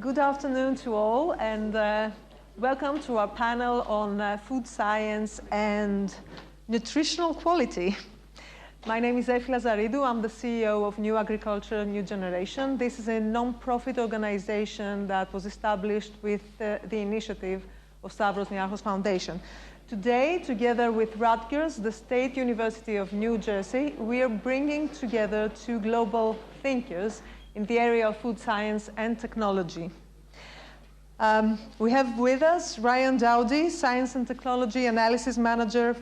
Good afternoon to all, and welcome to our panel on food science and nutritional quality. My name is Effie Lazaridou. I'm the CEO of New Agriculture, New Generation. This is a non-profit organization that was established with the initiative of Stavros Niarchos Foundation. Today, together with Rutgers, the State University of New Jersey, we are bringing together two global thinkers in the area of food science and technology. We have with us Ryan Dowdy, Science and Technology Analysis Manager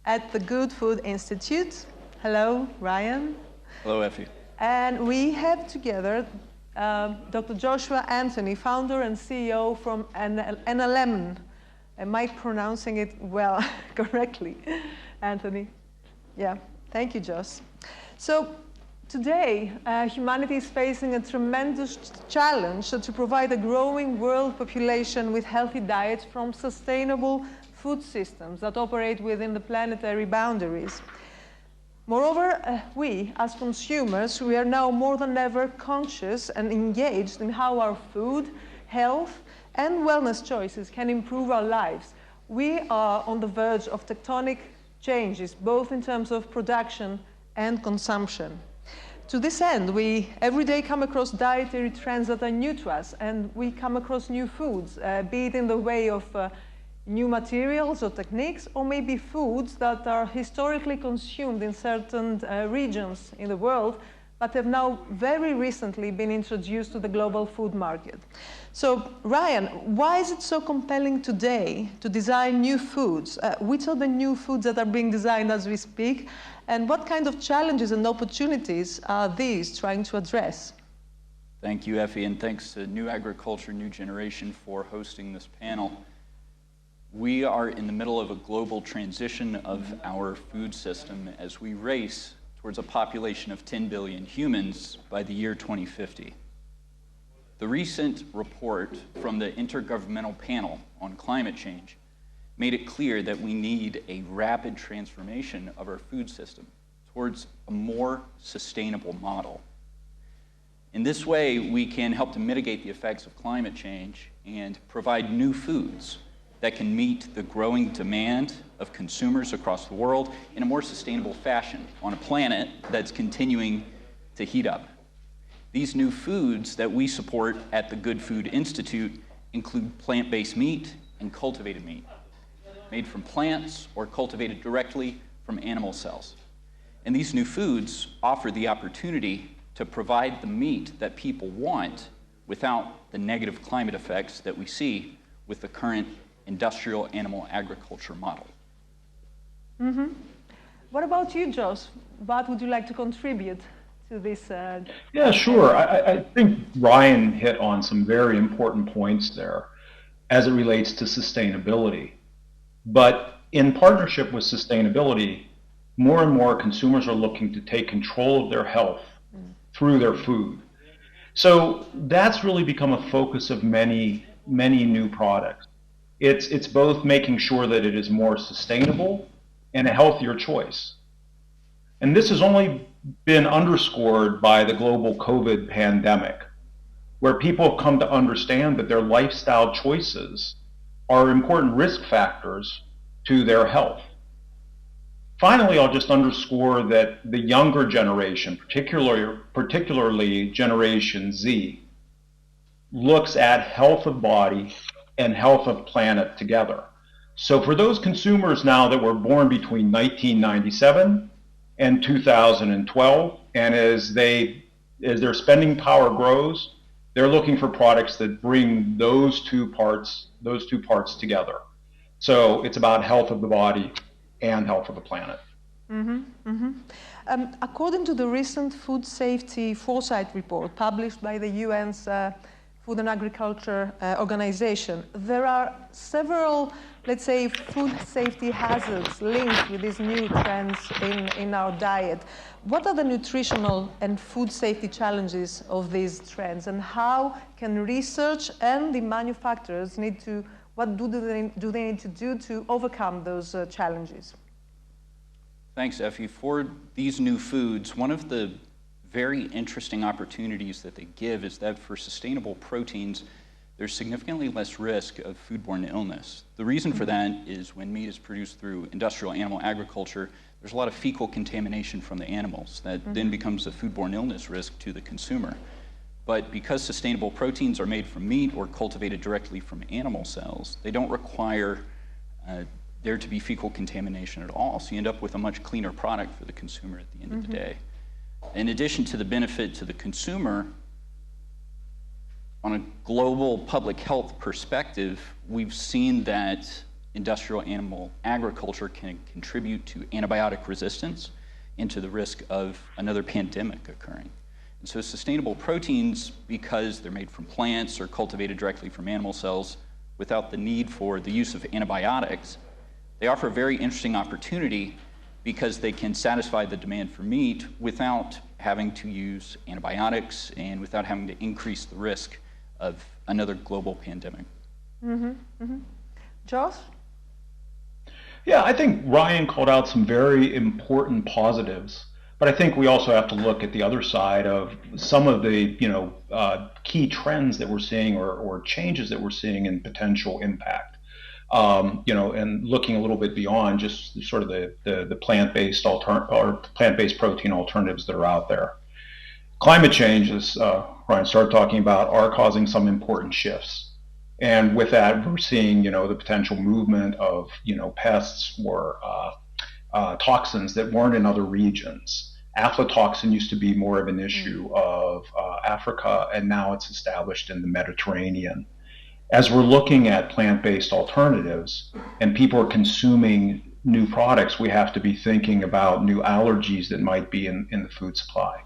at the Good Food Institute. Hello, Ryan. Hello, Effie. And we have together Dr. Joshua Anthony, founder and CEO from Nlumn. Am I pronouncing it well, correctly, Anthony? Yeah, thank you, Josh. So today, humanity is facing a tremendous challenge to provide a growing world population with healthy diets from sustainable food systems that operate within the planetary boundaries. Moreover, we, as consumers, we are now more than ever conscious and engaged in how our food, health, and wellness choices can improve our lives. We are on the verge of tectonic changes, both in terms of production and consumption. To this end, we every day come across dietary trends that are new to us, and we come across new foods, be it in the way of new materials or techniques, or maybe foods that are historically consumed in certain regions in the world, but have now very recently been introduced to the global food market. So, Ryan, why is it so compelling today to design new foods? Which are the new foods that are being designed as we speak? And what kind of challenges and opportunities are these trying to address? Thank you, Effie, and thanks to New Agriculture, New Generation for hosting this panel. We are in the middle of a global transition of our food system as we race towards a population of 10 billion humans by the year 2050. The recent report from the Intergovernmental Panel on Climate Change made it clear that we need a rapid transformation of our food system towards a more sustainable model. In this way, we can help to mitigate the effects of climate change and provide new foods that can meet the growing demand of consumers across the world in a more sustainable fashion on a planet that's continuing to heat up. These new foods that we support at the Good Food Institute include plant-based meat and cultivated meat, made from plants or cultivated directly from animal cells. And these new foods offer the opportunity to provide the meat that people want without the negative climate effects that we see with the current industrial animal agriculture model. Mm-hmm. What about you, Josh? What would you like to contribute to this? Yeah, sure. I think Ryan hit on some very important points there as it relates to sustainability. But in partnership with sustainability, more and more consumers are looking to take control of their health through their food. So that's really become a focus of many new products. It's both making sure that it is more sustainable and a healthier choice. And this has only been underscored by the global COVID pandemic, where people have come to understand that their lifestyle choices are important risk factors to their health. Finally, I'll just underscore that the younger generation, particularly Generation Z, looks at health of body and health of planet together. So for those consumers now that were born between 1997 and 2012, and as their spending power grows, they're looking for products that bring those two parts together. So it's about health of the body and health of the planet. Mm-hmm, mm-hmm. According to the recent Food Safety Foresight report published by the UN's Food and Agriculture Organization, there are several, let's say, food safety hazards linked with these new trends in our diet. What are the nutritional and food safety challenges of these trends, and how can research and the manufacturers what do they need to do to overcome those challenges? Thanks, Effie. For these new foods, one of the very interesting opportunities that they give is that for sustainable proteins, there's significantly less risk of foodborne illness. The reason for that is when meat is produced through industrial animal agriculture, there's a lot of fecal contamination from the animals that then becomes a foodborne illness risk to the consumer. But because sustainable proteins are made from meat or cultivated directly from animal cells, they don't require there to be fecal contamination at all. So you end up with a much cleaner product for the consumer at the end of the day. In addition to the benefit to the consumer, on a global public health perspective, we've seen that industrial animal agriculture can contribute to antibiotic resistance and to the risk of another pandemic occurring. And so sustainable proteins, because they're made from plants or cultivated directly from animal cells without the need for the use of antibiotics, they offer a very interesting opportunity because they can satisfy the demand for meat without having to use antibiotics and without having to increase the risk of another global pandemic. Josh? Yeah, I think Ryan called out some very important positives, but I think we also have to look at the other side of some of the key trends that we're seeing or changes that we're seeing in potential impact. And looking a little bit beyond just sort of the plant-based plant-based protein alternatives that are out there. Climate change, as Ryan started talking about, are causing some important shifts. And with that, we're seeing, the potential movement of, pests or toxins that weren't in other regions. Aflatoxin used to be more of an issue of Africa, and now it's established in the Mediterranean. As we're looking at plant-based alternatives and people are consuming new products, we have to be thinking about new allergies that might be in the food supply.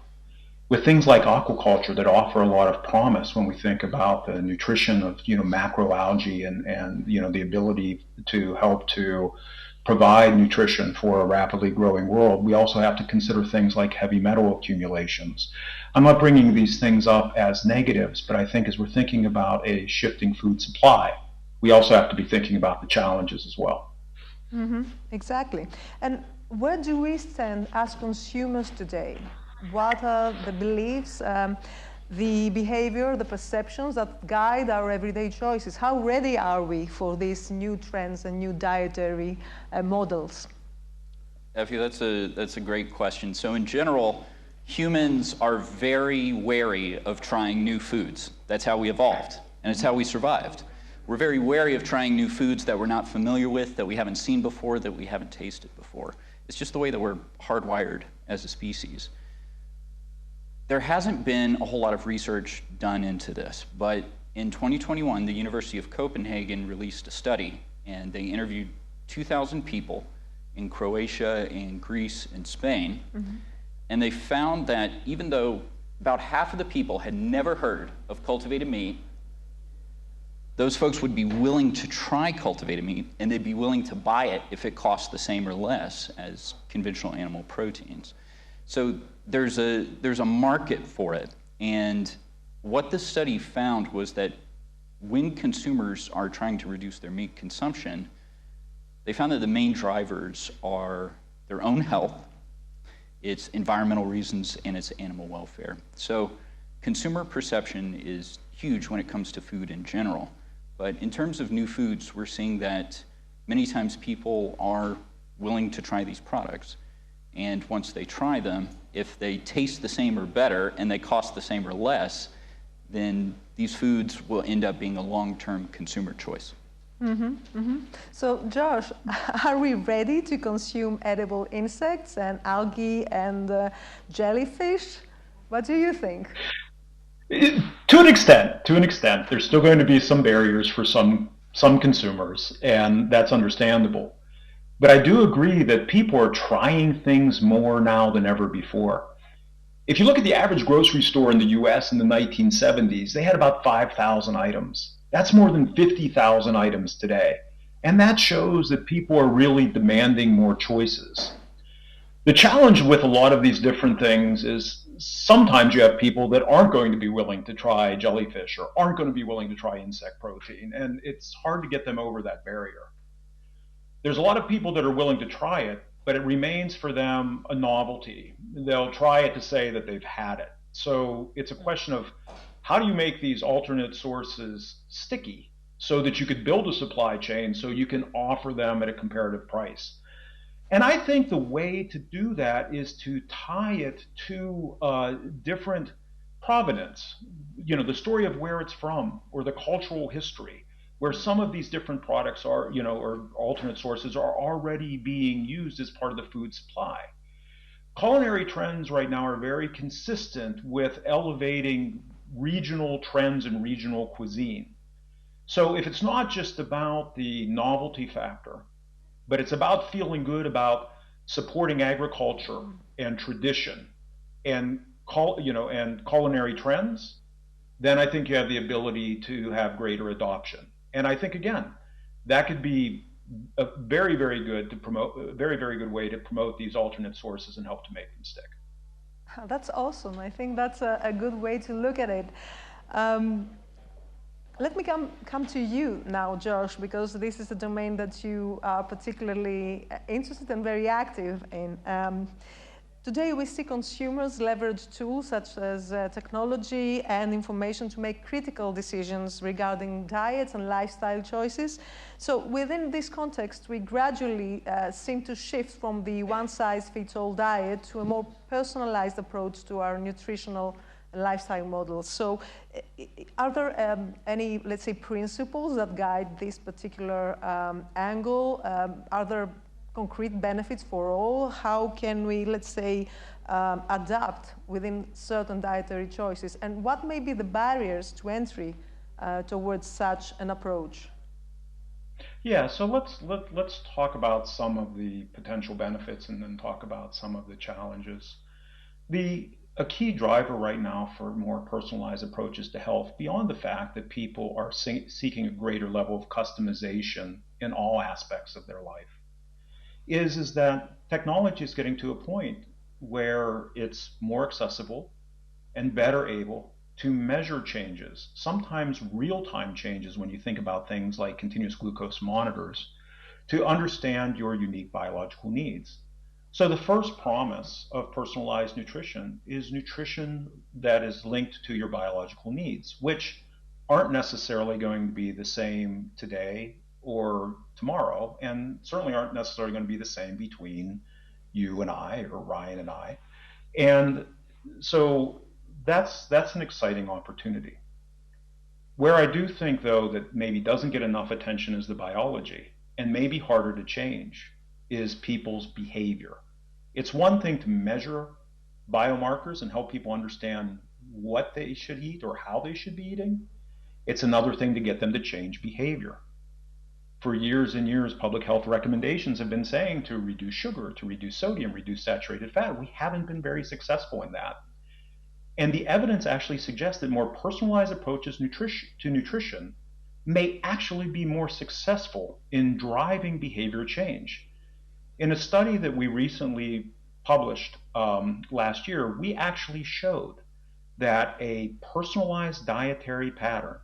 With things like aquaculture that offer a lot of promise when we think about the nutrition of macroalgae and the ability to help to provide nutrition for a rapidly growing world, we also have to consider things like heavy metal accumulations. I'm not bringing these things up as negatives, but I think as we're thinking about a shifting food supply, we also have to be thinking about the challenges as well. Exactly. And where do we stand as consumers today? What are the beliefs, the behavior, the perceptions that guide our everyday choices? How ready are we for these new trends and new dietary models? Effie, that's a great question. So in general, humans are very wary of trying new foods. That's how we evolved, and it's how we survived. We're very wary of trying new foods that we're not familiar with, that we haven't seen before, that we haven't tasted before. It's just the way that we're hardwired as a species. There hasn't been a whole lot of research done into this, but in 2021, the University of Copenhagen released a study, and they interviewed 2,000 people in Croatia, in Greece, and Spain, and they found that even though about half of the people had never heard of cultivated meat, those folks would be willing to try cultivated meat, and they'd be willing to buy it if it cost the same or less as conventional animal proteins. So there's a market for it, and what this study found was that when consumers are trying to reduce their meat consumption, they found that the main drivers are their own health, its environmental reasons, and its animal welfare. So consumer perception is huge when it comes to food in general, but in terms of new foods, we're seeing that many times people are willing to try these products. And once they try them, if they taste the same or better and they cost the same or less, then these foods will end up being a long-term consumer choice. So, Josh, are we ready to consume edible insects and algae and jellyfish? What do you think? To an extent, there's still going to be some barriers for some consumers, and that's understandable. But I do agree that people are trying things more now than ever before. If you look at the average grocery store in the US in the 1970s, they had about 5,000 items. That's more than 50,000 items today. And that shows that people are really demanding more choices. The challenge with a lot of these different things is sometimes you have people that aren't going to be willing to try jellyfish or aren't going to be willing to try insect protein, and it's hard to get them over that barrier. There's a lot of people that are willing to try it, but it remains for them a novelty. They'll try it to say that they've had it. So it's a question of how do you make these alternate sources sticky so that you could build a supply chain so you can offer them at a comparative price? And I think the way to do that is to tie it to different provenance, the story of where it's from or the cultural history, where some of these different products are, or alternate sources are already being used as part of the food supply. Culinary trends right now are very consistent with elevating regional trends and regional cuisine. So if it's not just about the novelty factor, but it's about feeling good about supporting agriculture and tradition and culinary trends, then I think you have the ability to have greater adoption. And I think again, that could be a very, very good way to promote these alternate sources and help to make them stick. That's awesome. I think that's a good way to look at it. Let me come to you now, Josh, because this is a domain that you are particularly interested and very active in. Today, we see consumers leverage tools such as technology and information to make critical decisions regarding diets and lifestyle choices. So within this context, we gradually seem to shift from the one-size-fits-all diet to a more personalized approach to our nutritional lifestyle models. So are there any, let's say, principles that guide this particular angle? Are there concrete benefits for all? How can we, let's say, adapt within certain dietary choices? And what may be the barriers to entry towards such an approach? Yeah, so let's talk about some of the potential benefits and then talk about some of the challenges. A key driver right now for more personalized approaches to health, beyond the fact that people are seeking a greater level of customization in all aspects of their life, is that technology is getting to a point where it's more accessible and better able to measure changes, sometimes real-time changes when you think about things like continuous glucose monitors, to understand your unique biological needs. So the first promise of personalized nutrition is nutrition that is linked to your biological needs, which aren't necessarily going to be the same today or tomorrow, and certainly aren't necessarily going to be the same between you and I, or Ryan and I. And so that's an exciting opportunity. Where I do think, though, that maybe doesn't get enough attention is the biology, and maybe harder to change, is people's behavior. It's one thing to measure biomarkers and help people understand what they should eat or how they should be eating. It's another thing to get them to change behavior. For years and years, public health recommendations have been saying to reduce sugar, to reduce sodium, reduce saturated fat. We haven't been very successful in that. And the evidence actually suggests that more personalized approaches to nutrition may actually be more successful in driving behavior change. In a study that we recently published last year, we actually showed that a personalized dietary pattern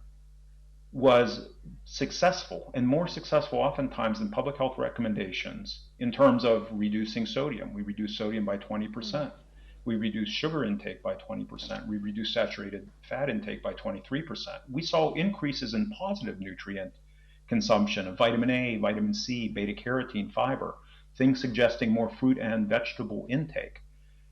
was successful, and more successful oftentimes than public health recommendations, in terms of reducing sodium. We reduced sodium by 20%. We reduced sugar intake by 20%. We reduced saturated fat intake by 23%. We saw increases in positive nutrient consumption of vitamin A, vitamin C, beta-carotene, fiber, things suggesting more fruit and vegetable intake.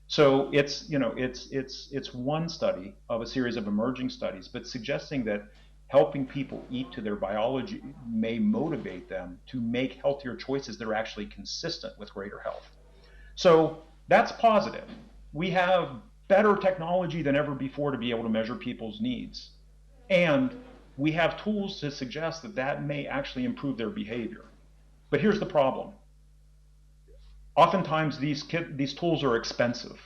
So it's one study of a series of emerging studies, but suggesting that helping people eat to their biology may motivate them to make healthier choices that are actually consistent with greater health. So that's positive. We have better technology than ever before to be able to measure people's needs. And we have tools to suggest that that may actually improve their behavior. But here's the problem. Oftentimes these tools are expensive.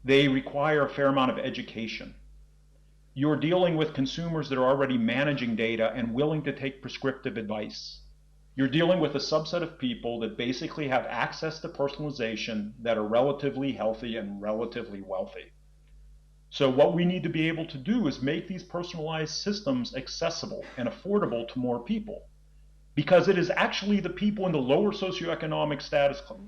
They require a fair amount of education. You're dealing with consumers that are already managing data and willing to take prescriptive advice. You're dealing with a subset of people that basically have access to personalization, that are relatively healthy and relatively wealthy. So what we need to be able to do is make these personalized systems accessible and affordable to more people, because it is actually the people in the lower socioeconomic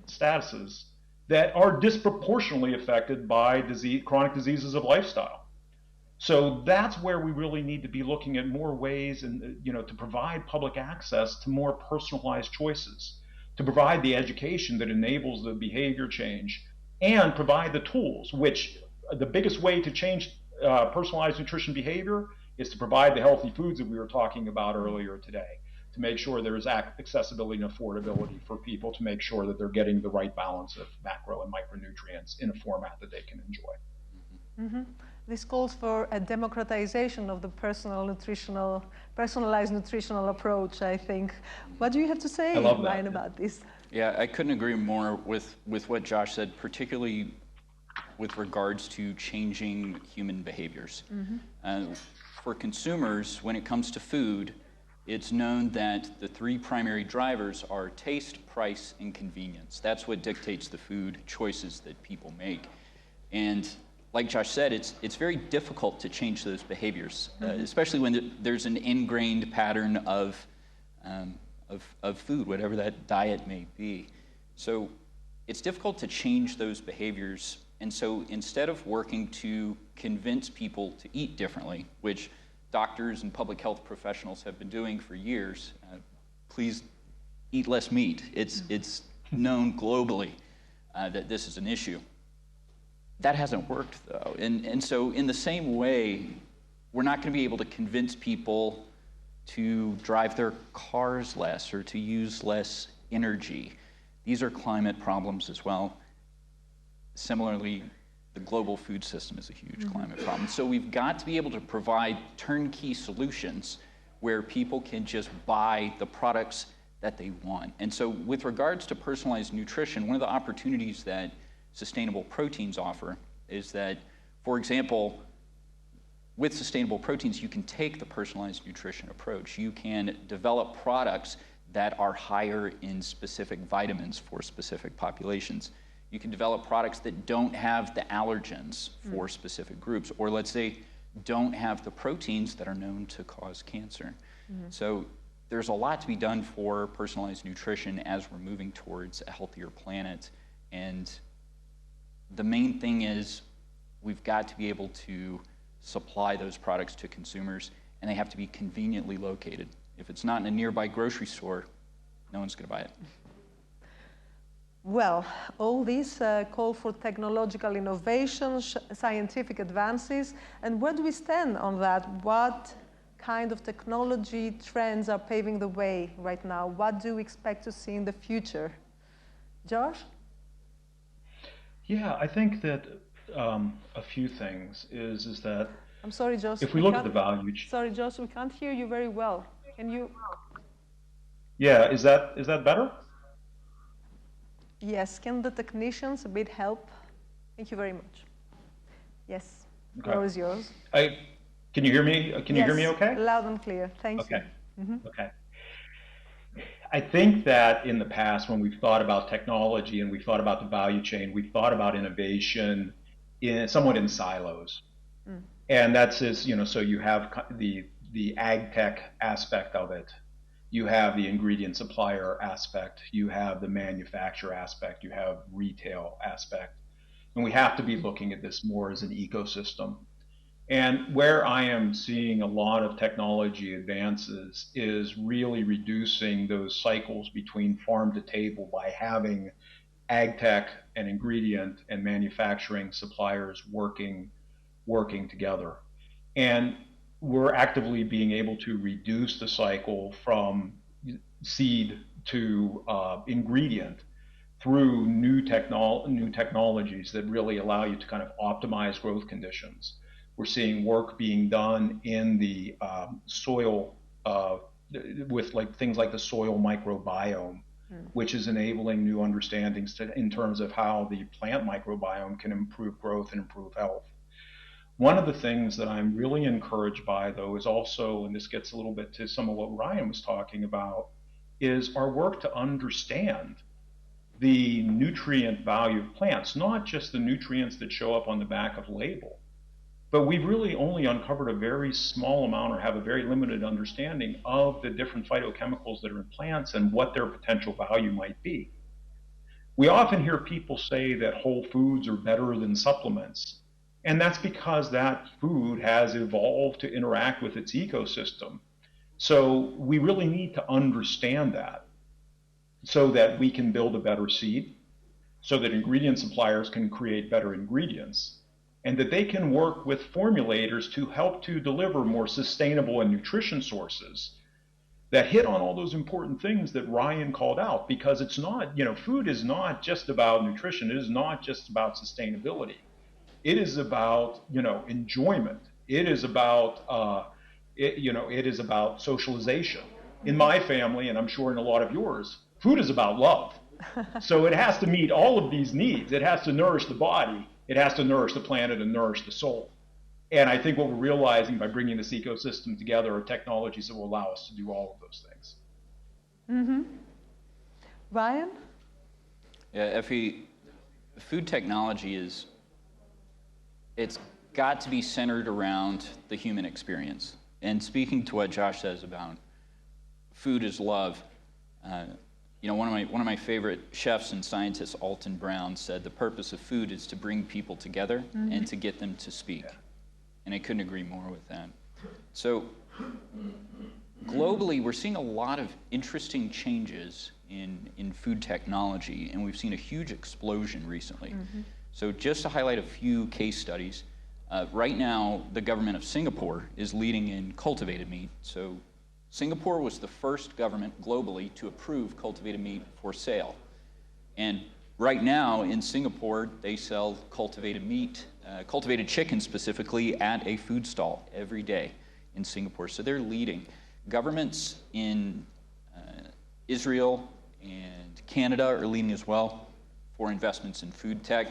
statuses that are disproportionately affected by chronic diseases of lifestyle. So that's where we really need to be looking at more ways and, to provide public access to more personalized choices, to provide the education that enables the behavior change, and provide the tools, which the biggest way to change personalized nutrition behavior is to provide the healthy foods that we were talking about earlier today, to make sure there's accessibility and affordability for people, to make sure that they're getting the right balance of macro and micronutrients in a format that they can enjoy. Mm-hmm. This calls for a democratization of the personalized nutritional approach, I think. What do you have to say, Ryan, about this? Yeah, I couldn't agree more with what Josh said, particularly with regards to changing human behaviors. Mm-hmm. For consumers, when it comes to food, it's known that the three primary drivers are taste, price, and convenience. That's what dictates the food choices that people make. And like Josh said, it's very difficult to change those behaviors, especially when there's an ingrained pattern of food, whatever that diet may be. So it's difficult to change those behaviors. And so instead of working to convince people to eat differently, which doctors and public health professionals have been doing for years, please eat less meat. It's known globally that this is an issue. That hasn't worked, though. And so in the same way, we're not going to be able to convince people to drive their cars less or to use less energy. These are climate problems as well. Similarly, the global food system is a huge climate problem. So we've got to be able to provide turnkey solutions where people can just buy the products that they want. And so with regards to personalized nutrition, one of the opportunities that sustainable proteins offer is that, for example, with sustainable proteins, you can take the personalized nutrition approach. You can develop products that are higher in specific vitamins for specific populations. You can develop products that don't have the allergens for specific groups, or let's say don't have the proteins that are known to cause cancer. So there's a lot to be done for personalized nutrition as we're moving towards a healthier planet. And the main thing is we've got to be able to supply those products to consumers, and they have to be conveniently located. If it's not in a nearby grocery store, no one's going to buy it. Well, all these call for technological innovations, scientific advances, and where do we stand on that? What kind of technology trends are paving the way right now? What do we expect to see in the future? Josh? Yeah, I think that a few things is that I'm sorry, Josh. If we look at the value chain. Sorry, Josh, we can't hear you very well. Can you? Yeah, is that better? Yes. Can the technicians a bit help? Thank you very much. Yes. The Okay. floor is yours. Can you hear me? Can you hear me okay? Loud and clear. Thank you. Okay. Okay. I think that in the past, when we've thought about technology and we've thought about the value chain, we've thought about innovation somewhat in silos. And that's so you have the ag tech aspect of it. You have the ingredient supplier aspect. You have the manufacturer aspect. You have retail aspect. And we have to be looking at this more as an ecosystem. And where I am seeing a lot of technology advances is really reducing those cycles between farm to table by having ag tech and ingredient and manufacturing suppliers working together. And we're actively being able to reduce the cycle from seed to ingredient through new technologies that really allow you to kind of optimize growth conditions. We're seeing work being done in the soil with things like the soil microbiome, which is enabling new understandings in terms of how the plant microbiome can improve growth and improve health. One of the things that I'm really encouraged by, though, is also, and this gets a little bit to some of what Ryan was talking about, is our work to understand the nutrient value of plants, not just the nutrients that show up on the back of label. But we've really only uncovered a very small amount or have a very limited understanding of the different phytochemicals that are in plants and what their potential value might be. We often hear people say that whole foods are better than supplements. And that's because that food has evolved to interact with its ecosystem. So we really need to understand that so that we can build a better seed, so that ingredient suppliers can create better ingredients, and that they can work with formulators to help to deliver more sustainable and nutrition sources that hit on all those important things that Ryan called out, because it's not, food is not just about nutrition. It is not just about sustainability. It is about, enjoyment. It is about, it is about socialization. In my family, and I'm sure in a lot of yours, food is about love. So it has to meet all of these needs. It has to nourish the body. It has to nourish the planet and nourish the soul. And I think what we're realizing by bringing this ecosystem together are technologies that will allow us to do all of those things. Mm-hmm. Ryan? Yeah, Effie, food technology it's got to be centered around the human experience. And speaking to what Josh says about food is love, one of my favorite chefs and scientists, Alton Brown, said the purpose of food is to bring people together and to get them to speak. Yeah. And I couldn't agree more with that. So globally, we're seeing a lot of interesting changes in food technology, and we've seen a huge explosion recently. Mm-hmm. So just to highlight a few case studies, right now, the government of Singapore is leading in cultivated meat. So Singapore was the first government globally to approve cultivated meat for sale. And right now in Singapore, they sell cultivated meat, cultivated chicken specifically, at a food stall every day in Singapore. So they're leading. Governments in Israel and Canada are leading as well for investments in food tech.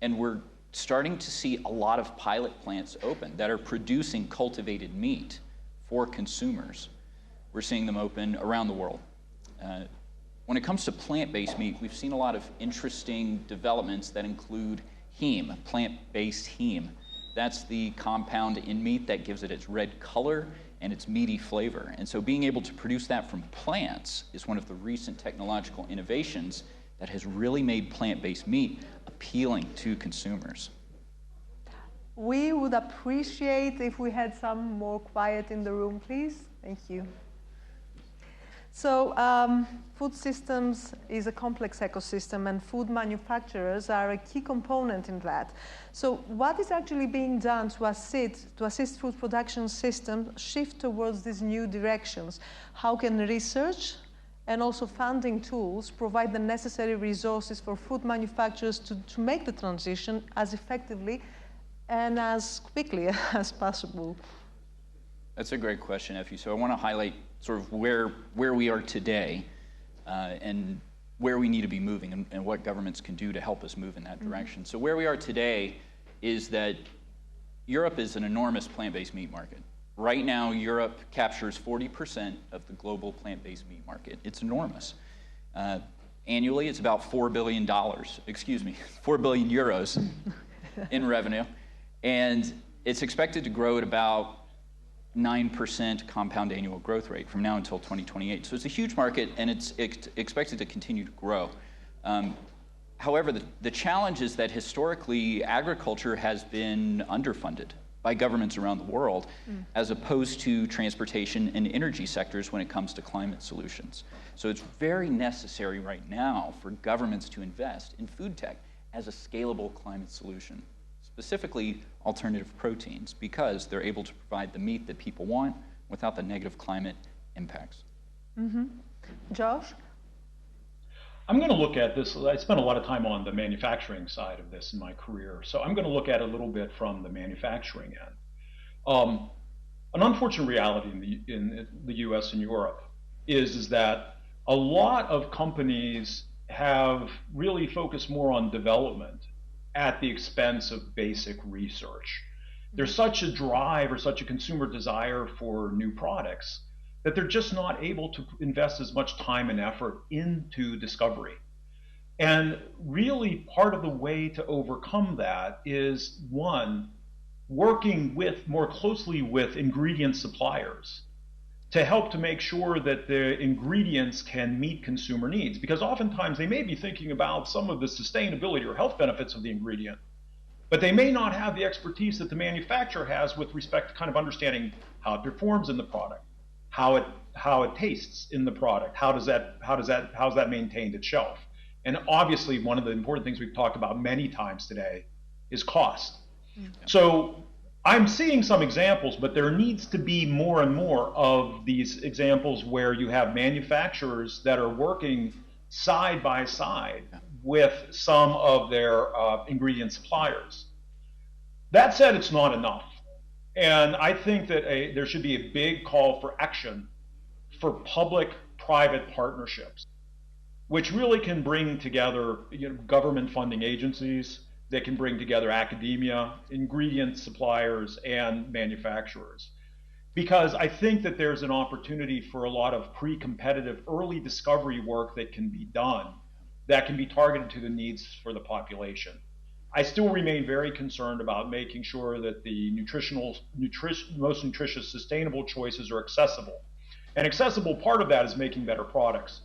And we're starting to see a lot of pilot plants open that are producing cultivated meat for consumers. We're seeing them open around the world. When it comes to plant-based meat, we've seen a lot of interesting developments that include heme, plant-based heme. That's the compound in meat that gives it its red color and its meaty flavor. And so being able to produce that from plants is one of the recent technological innovations that has really made plant-based meat appealing to consumers. We would appreciate if we had some more quiet in the room, please. Thank you. So food systems is a complex ecosystem, and food manufacturers are a key component in that. So what is actually being done to assist food production systems shift towards these new directions? How can research and also funding tools provide the necessary resources for food manufacturers to make the transition as effectively and as quickly as possible? That's a great question, Effie. So I want to highlight sort of where we are today and where we need to be moving and what governments can do to help us move in that direction. So where we are today is that Europe is an enormous plant-based meat market. Right now, Europe captures 40% of the global plant-based meat market. It's enormous. Annually, it's about $4 billion, 4 billion euros in revenue. And it's expected to grow at about 9% compound annual growth rate from now until 2028. So it's a huge market, and it's expected to continue to grow. However, the challenge is that historically, agriculture has been underfunded by governments around the world, as opposed to transportation and energy sectors when it comes to climate solutions. So it's very necessary right now for governments to invest in food tech as a scalable climate solution, specifically alternative proteins, because they're able to provide the meat that people want without the negative climate impacts. Josh? I'm going to look at this. I spent a lot of time on the manufacturing side of this in my career, so I'm going to look at it a little bit from the manufacturing end. An unfortunate reality in the US and Europe is that a lot of companies have really focused more on development at the expense of basic research. There's such a drive or such a consumer desire for new products that they're just not able to invest as much time and effort into discovery. And really part of the way to overcome that is, one, working more closely with ingredient suppliers to help to make sure that the ingredients can meet consumer needs. Because oftentimes they may be thinking about some of the sustainability or health benefits of the ingredient, but they may not have the expertise that the manufacturer has with respect to kind of understanding how it performs in the product, how it tastes in the product, how's that maintained at shelf. And obviously, one of the important things we've talked about many times today is cost. Mm-hmm. So I'm seeing some examples, but there needs to be more and more of these examples where you have manufacturers that are working side by side with some of their ingredient suppliers. That said, it's not enough. And I think that there should be a big call for action for public-private partnerships, which really can bring together government funding agencies, that can bring together academia, ingredient suppliers, and manufacturers. Because I think that there's an opportunity for a lot of pre-competitive early discovery work that can be done, that can be targeted to the needs for the population. I still remain very concerned about making sure that the most nutritious, sustainable choices are accessible. An accessible part of that is making better products.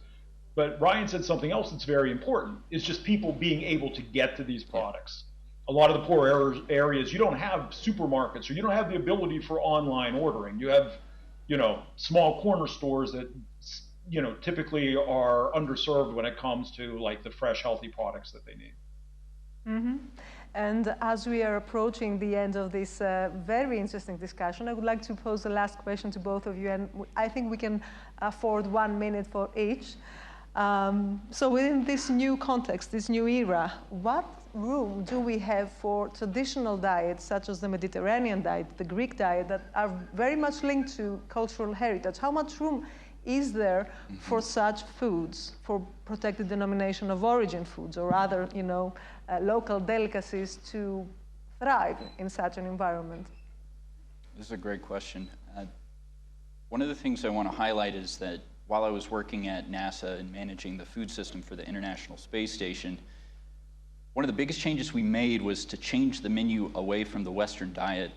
But Ryan said something else that's very important, is just people being able to get to these products. A lot of the poor areas, you don't have supermarkets, or you don't have the ability for online ordering. You have, small corner stores that, typically are underserved when it comes to like the fresh, healthy products that they need. Mm-hmm. And as we are approaching the end of this very interesting discussion, I would like to pose the last question to both of you, and I think we can afford 1 minute for each. So within this new context, this new era, what room do we have for traditional diets such as the Mediterranean diet, the Greek diet, that are very much linked to cultural heritage? How much room is there for such foods, for protected denomination of origin foods or other, local delicacies to thrive in such an environment? This is a great question. One of the things I want to highlight is that while I was working at NASA and managing the food system for the International Space Station, one of the biggest changes we made was to change the menu away from the Western diet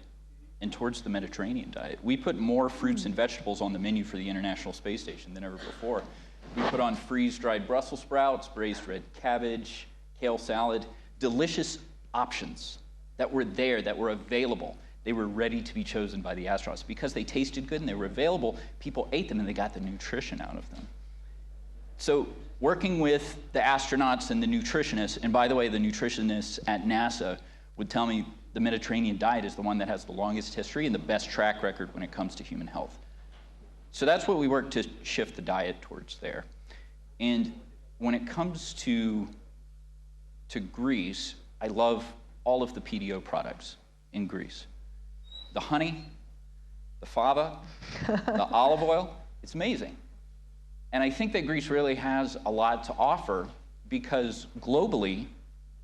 and towards the Mediterranean diet. We put more fruits and vegetables on the menu for the International Space Station than ever before. We put on freeze-dried Brussels sprouts, braised red cabbage, kale salad, delicious options that were there, that were available. They were ready to be chosen by the astronauts. Because they tasted good and they were available, people ate them and they got the nutrition out of them. So working with the astronauts and the nutritionists, and by the way, the nutritionists at NASA would tell me the Mediterranean diet is the one that has the longest history and the best track record when it comes to human health. So that's what we work to shift the diet towards there. And when it comes to Greece, I love all of the PDO products in Greece. The honey, the fava, the olive oil, it's amazing. And I think that Greece really has a lot to offer because globally,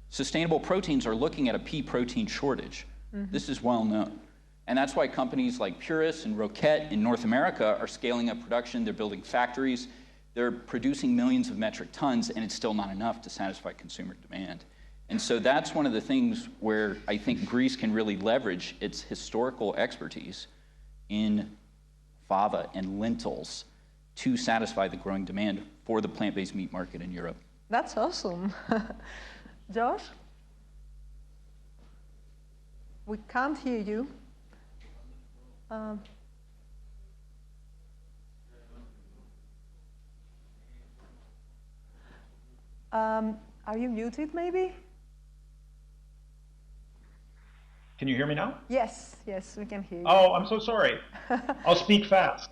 sustainable proteins are looking at a pea protein shortage. Mm-hmm. This is well known. And that's why companies like Purus and Roquette in North America are scaling up production. They're building factories. They're producing millions of metric tons, and it's still not enough to satisfy consumer demand. And so that's one of the things where I think Greece can really leverage its historical expertise in fava and lentils to satisfy the growing demand for the plant-based meat market in Europe. That's awesome. Josh? We can't hear you. Are you muted, maybe? Can you hear me now? Yes, we can hear you. Oh, I'm so sorry. I'll speak fast.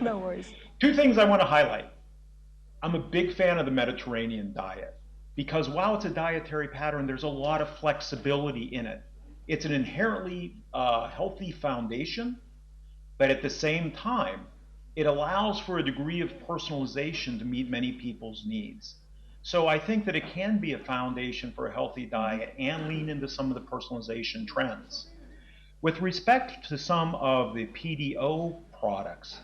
No worries. Two things I want to highlight. I'm a big fan of the Mediterranean diet because while it's a dietary pattern, there's a lot of flexibility in it. It's an inherently healthy foundation, but at the same time, it allows for a degree of personalization to meet many people's needs. So I think that it can be a foundation for a healthy diet and lean into some of the personalization trends. With respect to some of the PDO products,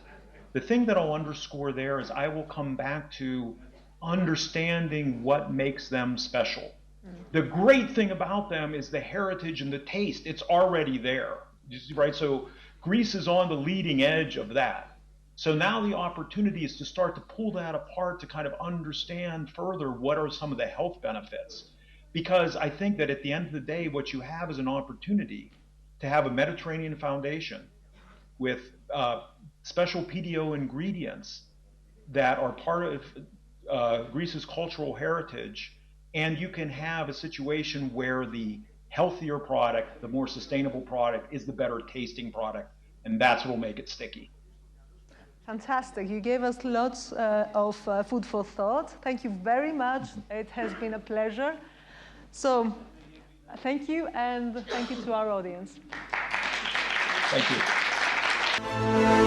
the thing that I'll underscore there is I will come back to understanding what makes them special. The great thing about them is the heritage and the taste. It's already there, right? So Greece is on the leading edge of that. So now the opportunity is to start to pull that apart to kind of understand further what are some of the health benefits. because I think that at the end of the day, what you have is an opportunity to have a Mediterranean foundation with special PDO ingredients that are part of Greece's cultural heritage, and you can have a situation where the healthier product, the more sustainable product, is the better tasting product, and that's what will make it sticky. Fantastic. You gave us lots of food for thought. Thank you very much. It has been a pleasure. So, thank you, and thank you to our audience. Thank you.